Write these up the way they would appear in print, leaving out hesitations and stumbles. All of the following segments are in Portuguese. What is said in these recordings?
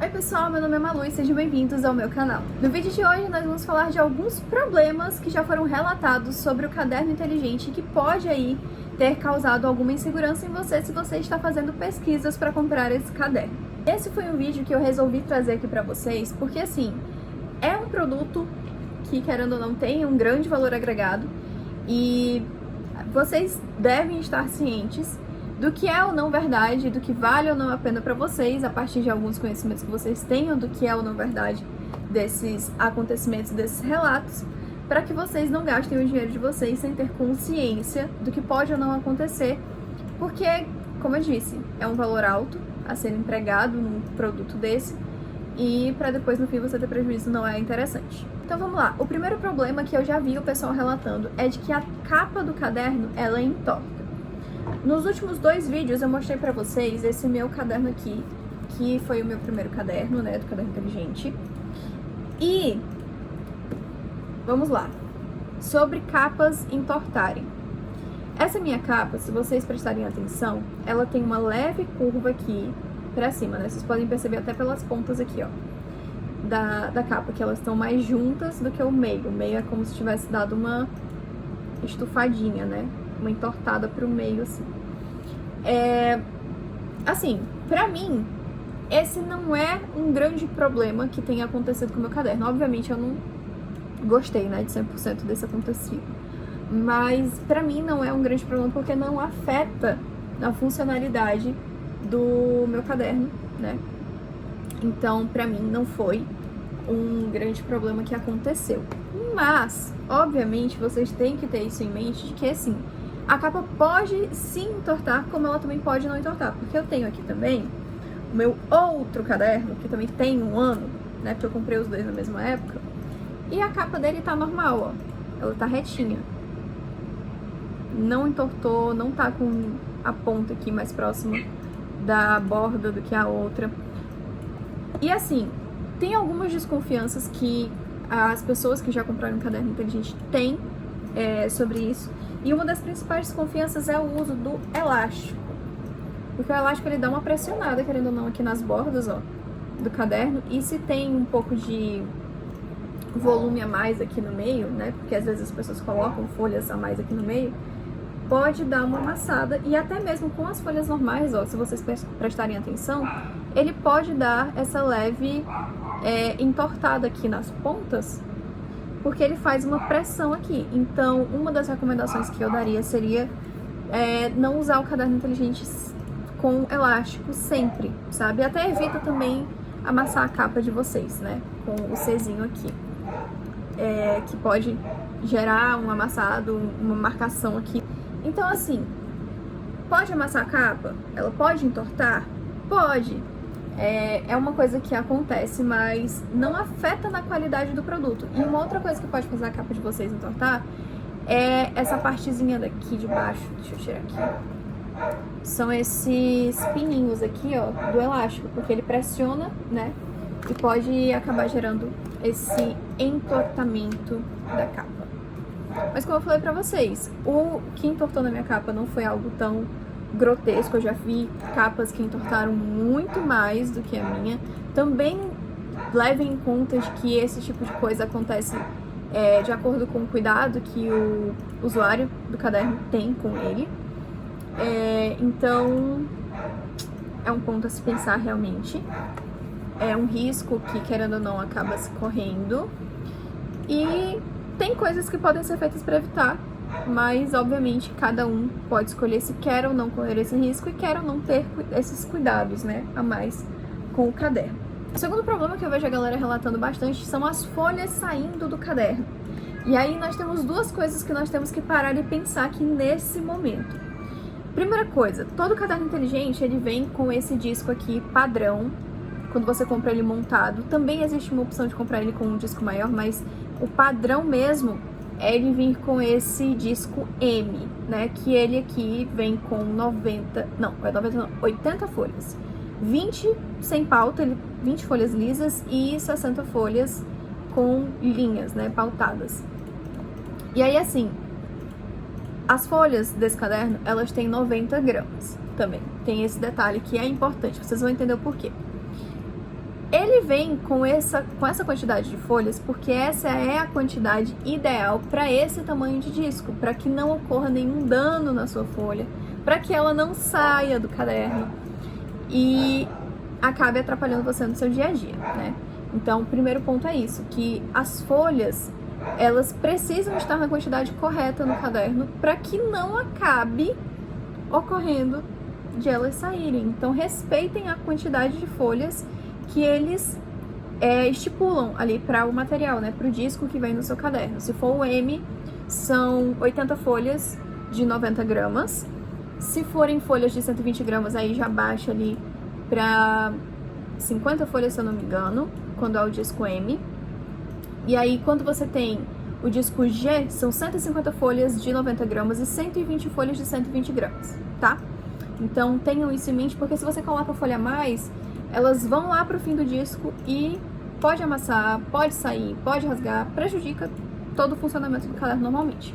Oi pessoal, meu nome é Malu e sejam bem-vindos ao meu canal. No vídeo de hoje nós vamos falar de alguns problemas que já foram relatados sobre o caderno inteligente que pode aí ter causado alguma insegurança em você se você está fazendo pesquisas para comprar esse caderno. Esse foi um vídeo que eu resolvi trazer aqui para vocês porque assim, é um produto que querendo ou não tem um grande valor agregado e vocês devem estar cientes do que é ou não verdade, do que vale ou não a pena para vocês, a partir de alguns conhecimentos que vocês tenham do que é ou não verdade desses acontecimentos, desses relatos, para que vocês não gastem o dinheiro de vocês sem ter consciência do que pode ou não acontecer, porque, como eu disse, é um valor alto a ser empregado num produto desse, e para depois no fim você ter prejuízo não é interessante. Então vamos lá, o primeiro problema que eu já vi o pessoal relatando é de que a capa do caderno ela entorta. Nos últimos 2 vídeos eu mostrei pra vocês esse meu caderno aqui, que foi o meu primeiro caderno, né, do caderno inteligente. E vamos lá, sobre capas entortarem. Essa minha capa, se vocês prestarem atenção, ela tem uma leve curva aqui pra cima, né? Vocês podem perceber até pelas pontas aqui, ó, da capa, que elas estão mais juntas do que o meio. O meio é como se tivesse dado uma estufadinha, né? Uma entortada pro meio, assim. Assim, pra mim, esse não é um grande problema que tenha acontecido com o meu caderno. Obviamente, eu não gostei, né, de 100% desse acontecido. Mas, pra mim, não é um grande problema porque não afeta a funcionalidade do meu caderno, né? Então, pra mim, não foi um grande problema que aconteceu. Mas, obviamente, vocês têm que ter isso em mente de que, assim, a capa pode sim entortar, como ela também pode não entortar. Porque eu tenho aqui também o meu outro caderno, que também tem 1 ano, né? Porque eu comprei os dois na mesma época. E a capa dele tá normal, ó. Ela tá retinha. Não entortou, não tá com a ponta aqui mais próxima da borda do que a outra. E assim, tem algumas desconfianças que as pessoas que já compraram um caderno inteligente têm sobre isso. E uma das principais desconfianças é o uso do elástico. Porque o elástico ele dá uma pressionada, querendo ou não, aqui nas bordas, ó, do caderno. E se tem um pouco de volume a mais aqui no meio, né? Porque às vezes as pessoas colocam folhas a mais aqui no meio, pode dar uma amassada. E até mesmo com as folhas normais, ó, se vocês prestarem atenção, ele pode dar essa leve entortada aqui nas pontas, porque ele faz uma pressão aqui. Então, uma das recomendações que eu daria seria não usar o caderno inteligente com elástico sempre, sabe? Até evita também amassar a capa de vocês, né? Com o Czinho aqui. Que pode gerar um amassado, uma marcação aqui. Então, assim, pode amassar a capa? Ela pode entortar? Pode. É uma coisa que acontece, mas não afeta na qualidade do produto. E uma outra coisa que pode fazer a capa de vocês entortar é essa partezinha daqui de baixo. Deixa eu tirar aqui. São esses pininhos aqui, ó, do elástico, porque ele pressiona, né? E pode acabar gerando esse entortamento da capa. Mas como eu falei pra vocês, o que entortou na minha capa não foi algo tão grotesco. Eu já vi capas que entortaram muito mais do que a minha. Também levem em conta de que esse tipo de coisa acontece de acordo com o cuidado que o usuário do caderno tem com ele. Então, é um ponto a se pensar realmente. É um risco que, querendo ou não, acaba se correndo. E tem coisas que podem ser feitas para evitar, mas, obviamente, cada um pode escolher se quer ou não correr esse risco e quer ou não ter esses cuidados, né, a mais com o caderno. O segundo problema que eu vejo a galera relatando bastante são as folhas saindo do caderno. E aí nós temos 2 coisas que nós temos que parar e pensar aqui nesse momento. Primeira coisa, todo caderno inteligente, ele vem com esse disco aqui padrão, quando você compra ele montado. Também existe uma opção de comprar ele com um disco maior, mas o padrão mesmo é ele vir com esse disco M, né? Que ele aqui vem com 80 folhas. 20 sem pauta, 20 folhas lisas e 60 folhas com linhas, né? Pautadas. E aí, assim, as folhas desse caderno, elas têm 90 gramas também. Tem esse detalhe que é importante, vocês vão entender o porquê. Ele vem com essa quantidade de folhas porque essa é a quantidade ideal para esse tamanho de disco, para que não ocorra nenhum dano na sua folha, para que ela não saia do caderno e acabe atrapalhando você no seu dia a dia, né? Então, o primeiro ponto é isso, que as folhas, elas precisam estar na quantidade correta no caderno para que não acabe ocorrendo de elas saírem. Então, respeitem a quantidade de folhas que eles estipulam ali para o material, né? Para o disco que vem no seu caderno. Se for o M, são 80 folhas de 90 gramas. Se forem folhas de 120 gramas, aí já baixa ali para 50 folhas, se eu não me engano, quando é o disco M. E aí, quando você tem o disco G, são 150 folhas de 90 gramas e 120 folhas de 120 gramas, tá? Então, tenham isso em mente, porque se você coloca folha a mais, elas vão lá pro fim do disco e pode amassar, pode sair, pode rasgar, prejudica todo o funcionamento do caderno normalmente.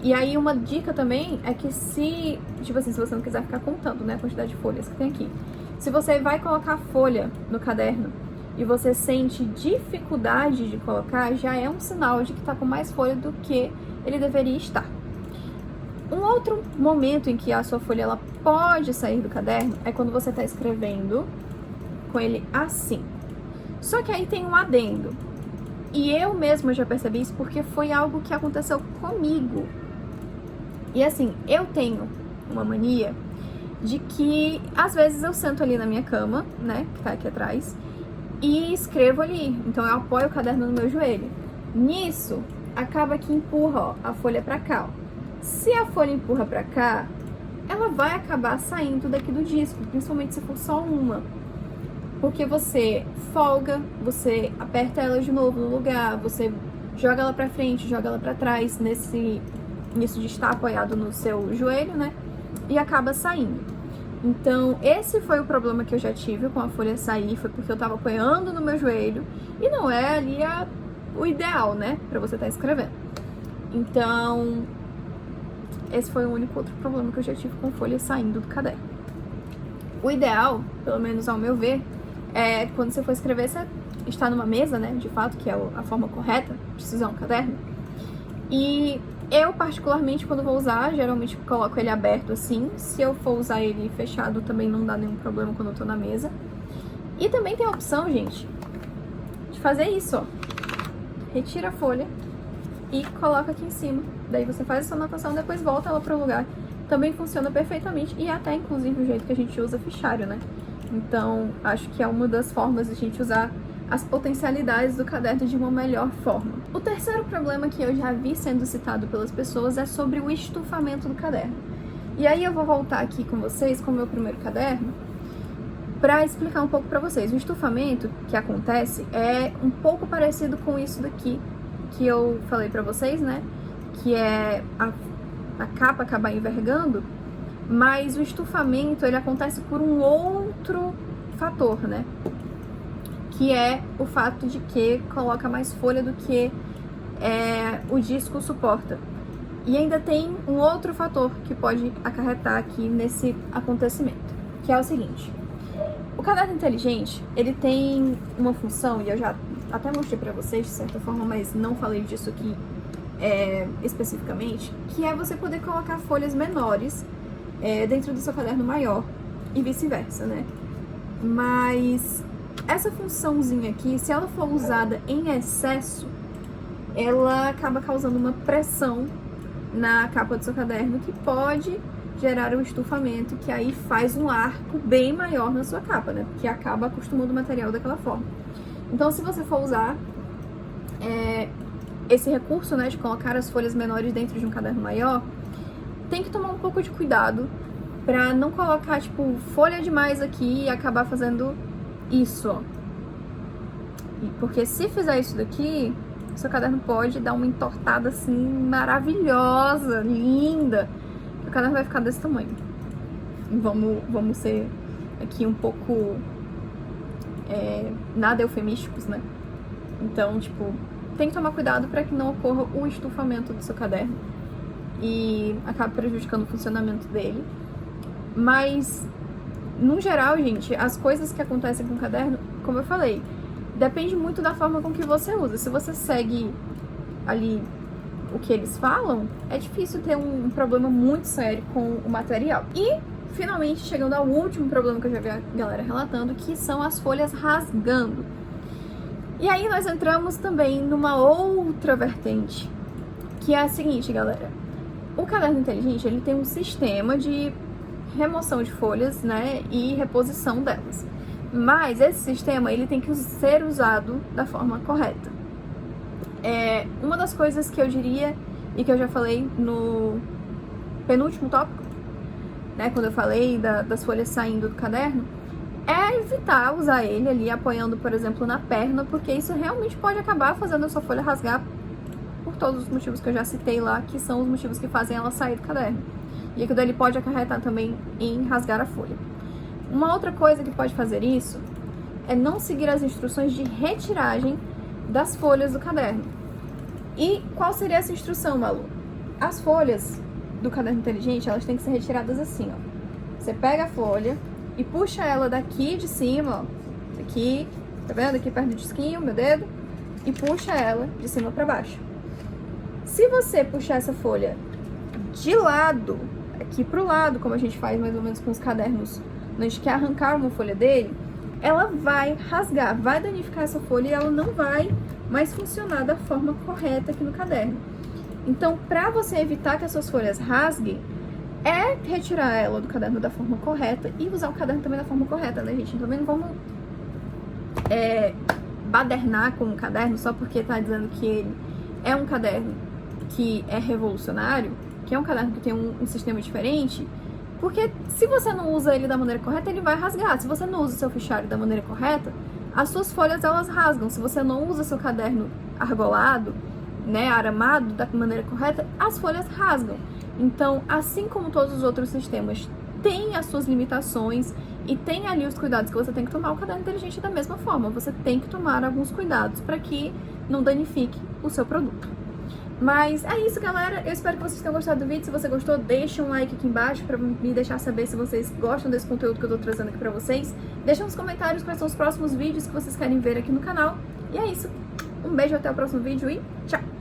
E aí, uma dica também é que se você não quiser ficar contando, né, a quantidade de folhas que tem aqui, se você vai colocar folha no caderno e você sente dificuldade de colocar, já é um sinal de que tá com mais folha do que ele deveria estar. Um outro momento em que a sua folha ela pode sair do caderno é quando você está escrevendo com ele assim. Só que aí tem um adendo. E eu mesma já percebi isso porque foi algo que aconteceu comigo. E assim, eu tenho uma mania de que às vezes eu sento ali na minha cama, né, que tá aqui atrás, e escrevo ali. Então eu apoio o caderno no meu joelho. Nisso, acaba que empurra, ó, a folha pra cá, ó. Se a folha empurra pra cá, ela vai acabar saindo daqui do disco, principalmente se for só uma. Porque você folga, você aperta ela de novo no lugar, você joga ela pra frente, joga ela pra trás, nisso de estar apoiado no seu joelho, né? E acaba saindo. Então, esse foi o problema que eu já tive com a folha sair, foi porque eu tava apoiando no meu joelho, e não é ali o ideal, né? Pra você estar escrevendo. Então, esse foi o único outro problema que eu já tive com folha saindo do caderno. O ideal, pelo menos ao meu ver, é quando você for escrever, você está numa mesa, né, de fato, que é a forma correta de se usar um caderno. E eu, particularmente, quando vou usar, geralmente coloco ele aberto assim. Se eu for usar ele fechado, também não dá nenhum problema quando eu tô na mesa. E também tem a opção, gente, de fazer isso, ó. Retira a folha e coloca aqui em cima. Daí você faz essa anotação, depois volta ela para o lugar. Também funciona perfeitamente e até, inclusive, o jeito que a gente usa fichário, né? Então, acho que é uma das formas de a gente usar as potencialidades do caderno de uma melhor forma. O terceiro problema que eu já vi sendo citado pelas pessoas é sobre o estufamento do caderno. E aí eu vou voltar aqui com vocês com o meu primeiro caderno para explicar um pouco para vocês. O estufamento que acontece é um pouco parecido com isso daqui que eu falei para vocês, né? Que é a capa acabar envergando, mas o estufamento ele acontece por um outro fator, né? Que é o fato de que coloca mais folha do que o disco suporta. E ainda tem um outro fator que pode acarretar aqui nesse acontecimento, que é o seguinte: o caderno inteligente, ele tem uma função, e eu já até mostrei pra vocês de certa forma, mas não falei disso aqui especificamente, que é você poder colocar folhas menores dentro do seu caderno maior e vice-versa, né? Mas essa funçãozinha aqui, se ela for usada em excesso, ela acaba causando uma pressão na capa do seu caderno que pode gerar um estufamento, que aí faz um arco bem maior na sua capa, né? Porque acaba acostumando o material daquela forma. Então, se você for usar esse recurso, né, de colocar as folhas menores dentro de um caderno maior, tem que tomar um pouco de cuidado pra não colocar, tipo, folha demais aqui e acabar fazendo isso, ó. Porque se fizer isso daqui, seu caderno pode dar uma entortada, assim, maravilhosa, linda. O caderno vai ficar desse tamanho. Vamos ser aqui um pouco nada eufemísticos, né? Então, tipo, tem que tomar cuidado para que não ocorra o estufamento do seu caderno e acabe prejudicando o funcionamento dele. Mas, no geral, gente, as coisas que acontecem com o caderno como eu falei, depende muito da forma com que você usa. Se você segue ali o que eles falam, é difícil ter um problema muito sério com o material. E, finalmente, chegando ao último problema que eu já vi a galera relatando, que são as folhas rasgando. E aí nós entramos também numa outra vertente, que é a seguinte, galera. O caderno inteligente, ele tem um sistema de remoção de folhas, né, e reposição delas. Mas esse sistema, ele tem que ser usado da forma correta. Uma das coisas que eu diria, e que eu já falei no penúltimo tópico, né, quando eu falei das folhas saindo do caderno, é evitar usar ele ali apoiando, por exemplo, na perna, porque isso realmente pode acabar fazendo a sua folha rasgar por todos os motivos que eu já citei lá, que são os motivos que fazem ela sair do caderno. E aquilo dali pode acarretar também em rasgar a folha. Uma outra coisa que pode fazer isso é não seguir as instruções de retiragem das folhas do caderno. E qual seria essa instrução, Malu? As folhas do caderno inteligente, elas têm que ser retiradas assim, ó. Você pega a folha e puxa ela daqui de cima, ó. Aqui, tá vendo? Aqui perto do disquinho, meu dedo. E puxa ela de cima pra baixo. Se você puxar essa folha de lado, aqui pro lado, como a gente faz mais ou menos com os cadernos, quando a gente quer arrancar uma folha dele, ela vai rasgar, vai danificar essa folha e ela não vai mais funcionar da forma correta aqui no caderno. Então, para você evitar que as suas folhas rasguem, é retirar ela do caderno da forma correta e usar o caderno também da forma correta, né, gente? Também não vamos badernar com o caderno só porque tá dizendo que ele é um caderno que é revolucionário, que é um caderno que tem um sistema diferente, porque se você não usa ele da maneira correta, ele vai rasgar. Se você não usa o seu fichário da maneira correta, as suas folhas, elas rasgam. Se você não usa seu caderno argolado, né, aramado da maneira correta, as folhas rasgam. Então, assim como todos os outros sistemas têm as suas limitações e tem ali os cuidados que você tem que tomar, o caderno inteligente da mesma forma. Você tem que tomar alguns cuidados para que não danifique o seu produto. Mas é isso, galera. Eu espero que vocês tenham gostado do vídeo. Se você gostou, deixa um like aqui embaixo pra me deixar saber se vocês gostam desse conteúdo que eu tô trazendo aqui pra vocês. Deixa nos comentários quais são os próximos vídeos que vocês querem ver aqui no canal. E é isso. Um beijo, até o próximo vídeo e tchau!